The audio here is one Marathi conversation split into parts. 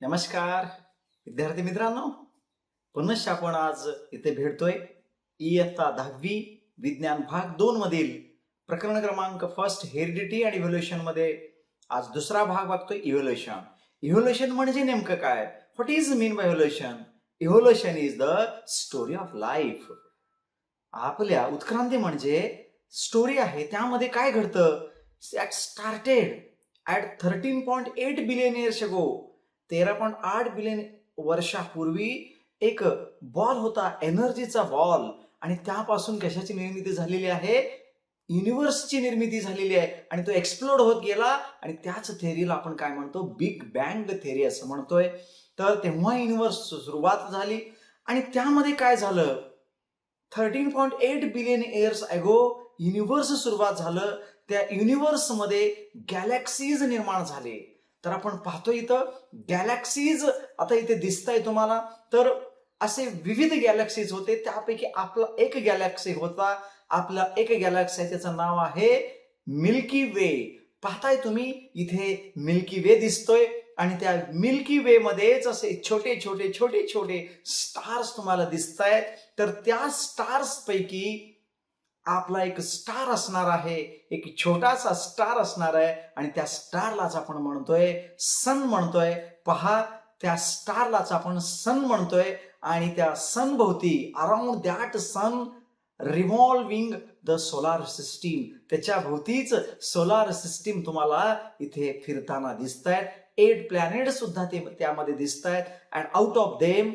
नमस्कार विद्यार्थी मित्रांनो, पुनश्च आपण आज इथे भेटतोय. इयत्ता 10वी विज्ञान भाग 2 मधील प्रकरण क्रमांक फर्स्ट हेरिडिटी आणि इव्होल्युशन मध्ये आज दुसरा भाग बघतोय. इव्होल्युशन. इव्होल्युशन म्हणजे नेमकं काय? What is mean by evolution? Evolution is the story of life. आपल्या उत्क्रांती म्हणजे स्टोरी आहे. त्यामध्ये काय घडतं? That started at 13.8 billion years अगो. 13.8 बिलियन वर्षापूर्वी एक बॉल होता, एनर्जीचा बॉल, आणि त्यापासून कशाची निर्मिती झालेली आहे? युनिव्हर्सची निर्मिती झालेली आहे. आणि तो एक्सप्लोड होत गेला आणि त्याच थेअरीला आपण काय म्हणतो? बिग बँग थेअरी असं म्हणतोय. तर तेव्हा युनिव्हर्स सुरुवात झाली आणि त्यामध्ये काय झालं? 13.8 बिलियन इयर्स अगो युनिव्हर्स सुरुवात झालं. त्या युनिव्हर्समध्ये गॅलेक्सीज निर्माण झाले. तर आपण पाहतो इथं गॅलेक्सीज आता इथे दिसत आहे तुम्हाला. तर असे विविध गॅलेक्सीज होते. त्यापैकी आपला एक गॅलेक्सी होता. आपला एक गॅलेक्सी आहे, त्याचं नाव आहे मिल्की वे. पाहताय तुम्ही इथे मिल्की वे दिसतोय आणि त्या मिल्की वे मध्येच असे छोटे छोटे छोटे छोटे स्टार्स तुम्हाला दिसत आहेत. तर त्या स्टार्स पैकी आपला एक स्टार असणार आहे, एक छोटासा स्टार असणार आहे आणि त्या स्टारलाच आपण म्हणतोय सन म्हणतोय. पहा, त्या स्टारलाच आपण सन म्हणतोय आणि त्या सन भोवती around that sun revolving the solar system, त्याच्या भोवतीच सोलार सिस्टीम तुम्हाला इथे फिरताना दिसत आहेत. 8 प्लॅनेट सुद्धा ते त्यामध्ये दिसत आहेत. And out of them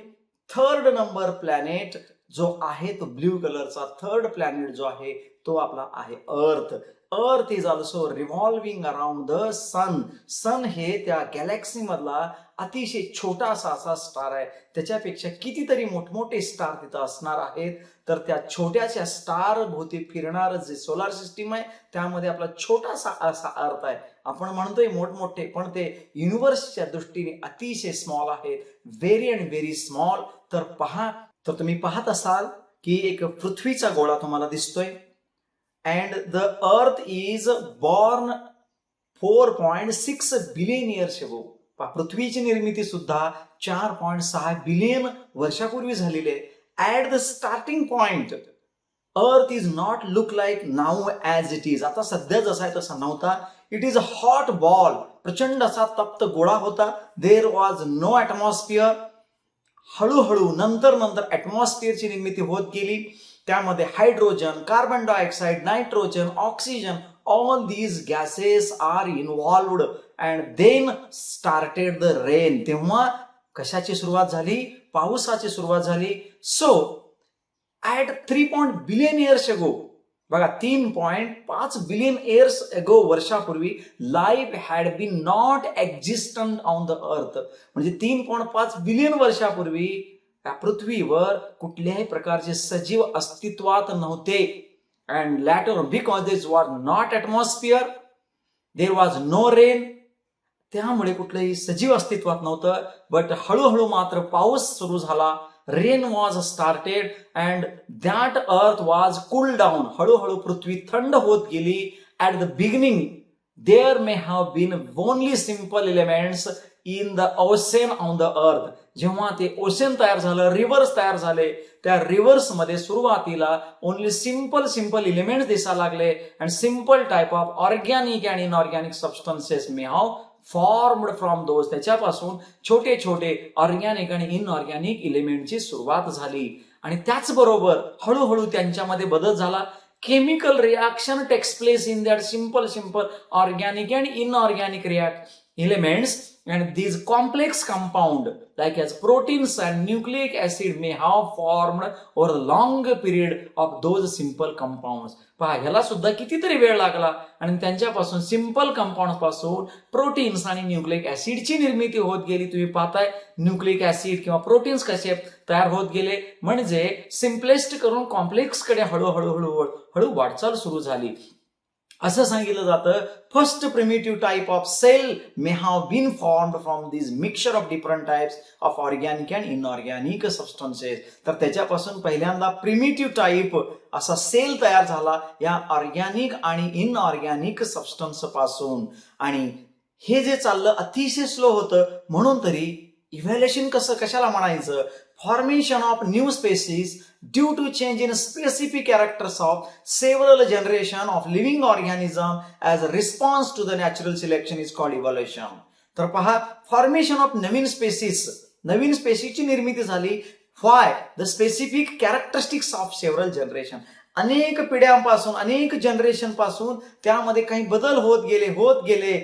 third number planet जो आहे तो ब्ल्यू कलरचा थर्ड प्लॅनेट जो आहे तो आपला आहे earth. Earth is also revolving around the sun. Sun हे त्या गॅलेक्सी मधला अतिशय छोटासा असा स्टार आहे. त्याच्यापेक्षा कितीतरी मोठमोठे स्टार तिथं असणार आहेत. तर त्या छोट्याशा स्टार भोवती फिरणार जे सोलार सिस्टीम आहे त्यामध्ये आपला छोटासा असा अर्थ आहे. आपण म्हणतोय मोठमोठे, पण ते युनिव्हर्सच्या दृष्टीने अतिशय स्मॉल आहेत. Very and very small. तर पहा, तर तुम्ही पाहत असाल की एक पृथ्वीचा गोळा तुम्हाला दिसतोय. And the earth is born 4.6 billion years ago. पृथ्वीची निर्मिती सुद्धा 4.6 बिलियन वर्षापूर्वी झालेली आहे. At the starting point earth is not look like now as it is. आता सध्या जसा आहे तसा नव्हता. It is a hot ball. प्रचंड असा तप्त गोळा होता. There was no atmosphere. हळूहळू नंतर ॲटमॉस्फिअरची निर्मिती होत गेली. त्यामध्ये hydrogen, carbon dioxide, nitrogen, oxygen, all these gases R involved and then started the rain. तेव्हा कशाची सुरुवात झाली? पावसाची सुरुवात झाली. सो ॲट 3 बिलियन इयर्स अगो, बघा 3.5 बिलियन इयर्स अगो वर्षापूर्वी life had been not existent on the earth. म्हणजे 3.5 बिलियन वर्षापूर्वी त्या पृथ्वीवर कुठल्याही प्रकारचे सजीव अस्तित्वात नव्हते. And later because this was not atmosphere, there was no rain. त्यामुळे कुठलंही सजीव अस्तित्वात नव्हतं. बट हळूहळू मात्र पाऊस सुरू झाला. Rain was started and that earth was cool down. हळूहळू पृथ्वी थंड होत गेली. At the beginning there may have been only simple elements in the ocean on the earth. जेव्हा ते ओशन तयार झालं, रिव्हर्स तयार झाले, त्या रिव्हर्स मध्ये सुरुवातीला ओनली सिम्पल एलिमेंट्स दिसायला लागले. And simple type of organic and inorganic substances may have formed from those. त्याच्यापासून छोटे छोटे ऑर्गॅनिक आणि इनऑर्गॅनिक एलिमेंटची सुरुवात झाली. आणि त्याचबरोबर हळूहळू त्यांच्यामध्ये बदल झाला. Chemical reaction takes place in that simple organic and inorganic elements, and these complex compound like as proteins and nucleic acid may have formed over a long period of those simple compounds. पहा, ह्याला सुद्धा कितीतरी वेळ लागला आणि त्यांच्यापासून सिंपल कंपाऊंड पासून प्रोटीन्स आणि न्यूक्लिक ऍसिडची निर्मिती होत गेली. तुम्ही पाहताय न्यूक्लिक ऍसिड किंवा प्रोटीन्स कसे तयार होत गेले. म्हणजे सिम्पलेस्ट करून कॉम्प्लेक्स कडे हळूहळू वाटचाल सुरू झाली. असं सांगितलं जातं first primitive type of cell may have been formed from this mixture of different types of organic and inorganic substances. तर त्याच्यापासून पहिल्यांदा प्रिमिटिव्ह टाईप असा सेल तयार झाला या ऑर्गॅनिक आणि इनऑर्गॅनिक सबस्टन्स पासून. आणि हे जे चाललं अतिशय स्लो होतं, म्हणून तरी इव्हॅल्युएशन कशाला म्हणायचं? Formation of new species due to change in specific characters of several generation of living organism as a response to the natural selection is called evaluation. तर पहा, फॉर्मेशन ऑफ नवीन स्पेसीसची निर्मिती झाली. Why? The specific characteristics of several generation. अनेक पिढ्यांपासून, अनेक जनरेशन पासून त्यामध्ये काही बदल होत गेले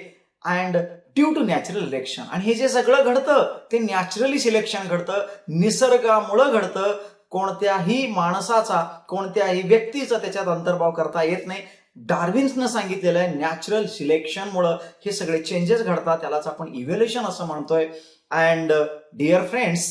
and due to natural selection. आणि हे जे सगळं घडतं ते नॅचरली सिलेक्शन घडतं, निसर्गामुळं घडतं. कोणत्याही माणसाचा, कोणत्याही व्यक्तीचा त्याच्यात अंतर्भाव करता येत नाही. डार्विन्सनं सांगितलेलं आहे नॅचरल सिलेक्शनमुळं हे सगळे चेंजेस घडतात, त्यालाच आपण इव्हॅल्युएशन असं म्हणतोय. अँड डिअर फ्रेंड्स,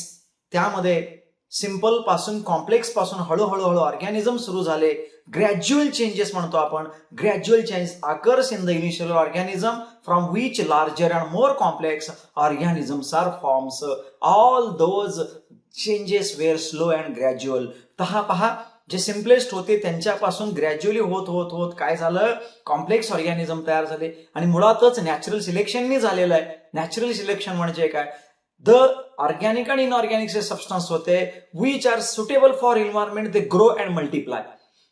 त्यामध्ये सिंपल पासून कॉम्प्लेक्स पासून हळूहळू ऑर्गॅनिझम सुरू झाले. ग्रॅज्युअल चेंजेस म्हणतो आपण. Gradual change occurs in the initial organism from which larger and more complex organisms are forms. All those changes were slow and gradual. पहा, जे सिम्पलेस्ट होते त्यांच्यापासून ग्रॅज्युअली होत काय झालं? कॉम्प्लेक्स ऑर्गॅनिझम तयार झाले. आणि मुळातच नॅचरल सिलेक्शननी झालेलं आहे. नॅचरल सिलेक्शन म्हणजे काय? द ऑर्गॅनिक आणि इनऑर्गॅनिक जे सबस्टन्स होते which are suitable for environment, they grow and multiply.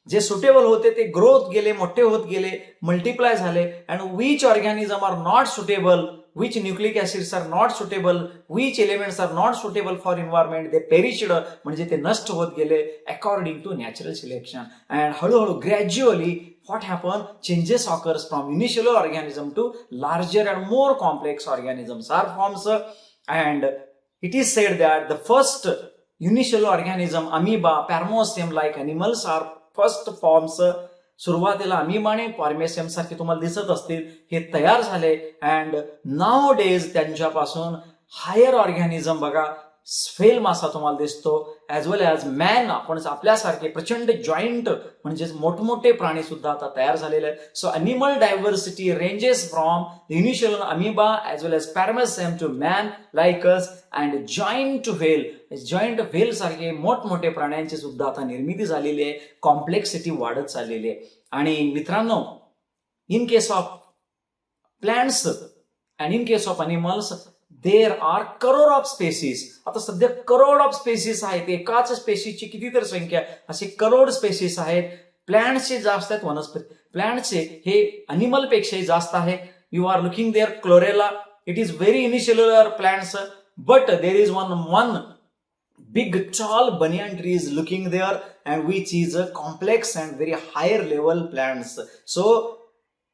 जे सुटेबल होते ते ग्रोथ गेले, मोठे होत गेले, मल्टिप्लाय झाले. And which organism are not suitable, which nucleic acids are not suitable, which elements are not suitable for environment, they perished, म्हणजे ते नष्ट होत गेले according to natural selection. And हळूहळू gradually what happened? Changes occurs from unicellular organism to larger and more complex organisms are forms. And it is said that the first unicellular organism, amoeba, paramecium like animals are first forms. सुरुवातीला अमिबाने पॉर्मेसियम सारखे तुम्हाला दिसत असतील, हे तयार झाले. अँड नाउ डेज त्यांच्यापासून हायर ऑर्गॅनिझम बघा, स्फेल मासा तुम्हाला दिसतो, ॲज वेल ॲज मॅन, आपण आपल्यासारखे प्रचंड जॉईंट म्हणजेच मोठमोठे प्राणी सुद्धा आता तयार झालेले आहेत. So animal diversity ranges from the initial amoeba as well as paramecium to man like us and giant whale सारखे मोठमोठे प्राण्यांची सुद्धा आता निर्मिती झालेली आहे. कॉम्प्लेक्सिटी वाढत चाललेली आहे. आणि मित्रांनो, in case of plants and in case of animals there are crore of species. आता सध्या करोड ऑफ स्पेसीस आहेत. एकाच स्पेसीसची कितीतरी संख्या, असे करोड स्पेसीस आहेत. प्लांट्सचे जास्त आहेत, वनस्पती प्लांट्सचे हे अॅनिमल पेक्षाही जास्त आहे. You are looking there chlorella, it is very unicellular plants, but there is one big tall banyan tree is looking there, and which is a complex and very higher level plants. So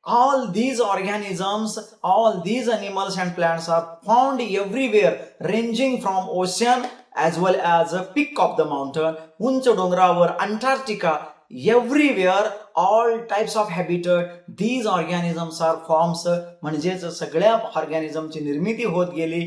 all these organisms, all these animals and plants are found everywhere, ranging from ocean as well as a peak of the mountain, unch dongravar, Antarctica, everywhere, all types of habitat, these organisms are forms. म्हणजेच सगळ्या ऑर्गॅनिझमची निर्मिती होत गेली.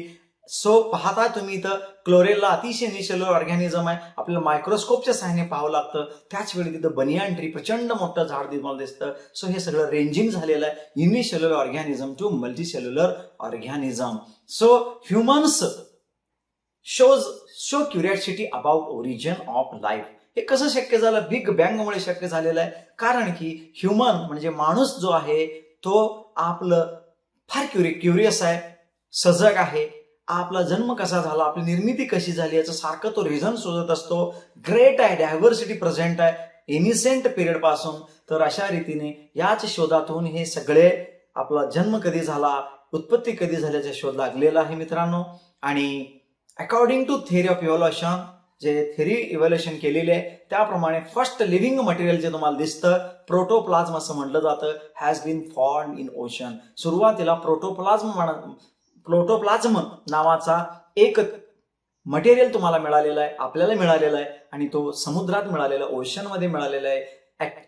सो पाहता तुम्ही इथं क्लोरेला अतिशय इनिशियलर ऑर्गॅनिझम आहे, आपल्याला मायक्रोस्कोपच्या सहाय्याने पाहावं लागतं. त्याच वेळी तिथं बनियान ट्री प्रचंड मोठं झाड तुम्हाला दिसतं. सो हे सगळं रेंजिंग झालेलं आहे unicellular organism to multicellular organism. So humans show curiosity about origin of life. हे कसं शक्य झालं? बिग बँगमुळे शक्य झालेलं आहे. कारण की ह्युमन म्हणजे माणूस जो आहे तो आपलं फार क्युरियस आहे, सजग आहे. आपला जन्म कसा झाला, आपली निर्मिती कशी झाली याचं सारखं तो रिझन शोधत असतो. ग्रेट आहे, डायव्हर्सिटी प्रेझेंट आहे इनिसेंट पिरियड पासून. तर अशा रीतीने याच शोधातून हे सगळे आपला जन्म कधी झाला, उत्पत्ती कधी झाल्याचा शोध लागलेला आहे मित्रांनो. आणि according to theory of evolution, जे थेअरी इव्हॉल्युशन केलेले आहे त्याप्रमाणे फर्स्ट लिव्हिंग मटेरियल जे तुम्हाला दिसतं प्रोटोप्लाझ्म असं म्हटलं जातं, has been formed in ocean. सुरुवातीला प्रोटोप्लाझ्म नावाचा एक मटेरियल तुम्हाला मिळालेला आहे, आपल्याला मिळालेला आहे, आणि तो समुद्रात मिळालेला, ओशन मध्ये मिळालेला आहे.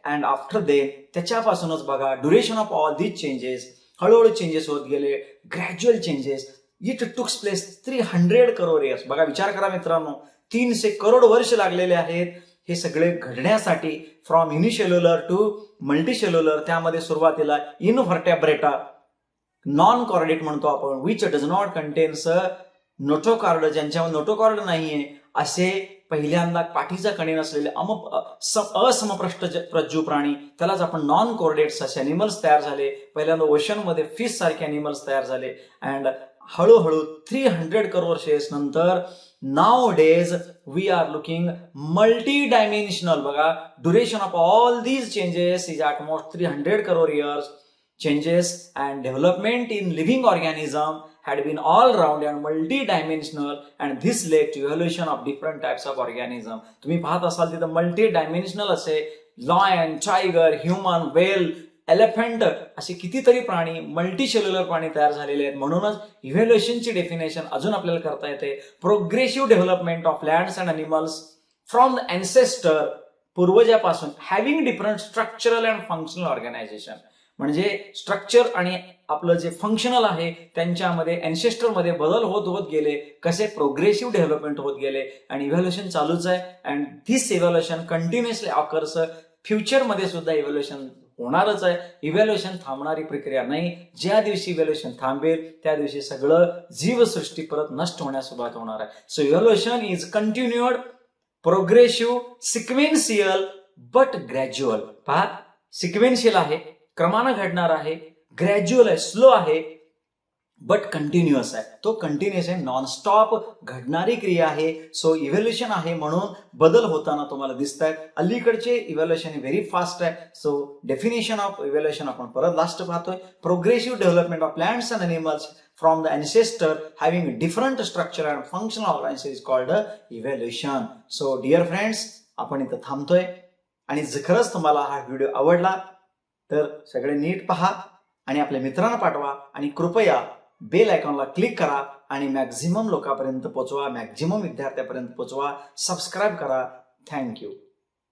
अँड आफ्टर त्याच्यापासूनच बघा duration of all these changes, हळूहळू चेंजेस होत गेले, gradual changes. It takes place 300 crore years. बघा विचार करा मित्रांनो, 300 करोड वर्ष लागलेले आहेत हे सगळे घडण्यासाठी. From unicellular to multicellular. त्यामध्ये सुरुवातीला इनव्हर्टेब्रेटा, नॉन कॉर्डेट म्हणतो आपण, which does not contains notochord, ज्यांच्यावर नोटोकॉर्ड नाहीये असे पहिल्यांदा पाठीचा कणे नसलेले असमप्रज्जू प्राणी, त्यालाच आपण नॉन कॉर्डेट्स असे अॅनिमल्स तयार झाले. पहिल्यांदा ओशनमध्ये फिश सारखे अॅनिमल्स तयार झाले. अँड हळूहळू 300 करोड शेअर्स नंतर now days we are looking multi dimensional. बघा, duration of all these changes is at most 300 crore years. Changes and development in living organism had been all round and multi-dimensional, and this led to evolution of different types of organism. तुम्ही पाहत असाल तिथं मल्टी डायमेन्शनल असे लॉयन, टायगर, ह्युमन, वेल, एलिफंट असे कितीतरी प्राणी, मल्टी सेल्युलर प्राणी तयार झालेले आहेत. म्हणूनच इव्हॅल्युएशनची डेफिनेशन अजून आपल्याला करता येते. Progressive development of lands and animals from the ancestor, पूर्वजापासून, having different structural and functional organisation. म्हणजे स्ट्रक्चर आणि आपलं जे फंक्शनल आहे त्यांच्यामध्ये अँसेस्टरमध्ये बदल होत होत गेले. कसे प्रोग्रेसिव्ह डेव्हलपमेंट होत गेले आणि इव्हॅल्युएशन चालूच आहे. And this evaluation continuously occurs. फ्युचरमध्ये सुद्धा इव्हॅल्युएशन होणारच आहे. इव्हॅल्युएशन थांबणारी प्रक्रिया नाही. ज्या दिवशी इव्हॅल्युएशन थांबेल त्या दिवशी सगळं जीवसृष्टी परत नष्ट होण्यास सुरुवात होणार आहे. So evaluation is continued, progressive, sequential but gradual. पहा, सिक्वेन्शियल आहे, क्रमानं घडणार आहे, ग्रॅज्युअल आहे, स्लो आहे, बट कंटिन्युअस आहे. तो कंटिन्युअस आहे, नॉनस्टॉप घडणारी क्रिया आहे. सो इव्हॅल्युएशन आहे म्हणून बदल होताना तुम्हाला दिसत आहेत. अलीकडचे इव्हॅल्युएशन व्हेरी फास्ट आहे. सो डेफिनेशन ऑफ इव्हॅल्युएशन आपण परत लास्ट पाहतोय. Progressive development of plants and animals from the ancestor having different structure and functional organization is called evaluation. So dear friends, आपण इथं थांबतोय आणि खरंच तुम्हाला हा व्हिडिओ आवडला तर सगळे नीट पहा आणि आपल्या मित्रांना पाठवा आणि कृपया बेल आयकॉनला क्लिक करा आणि मॅक्झिमम लोकांपर्यंत पोहोचवा, मॅक्झिमम विद्यार्थ्यांपर्यंत पोहोचवा. सबस्क्राईब करा. थँक्यू.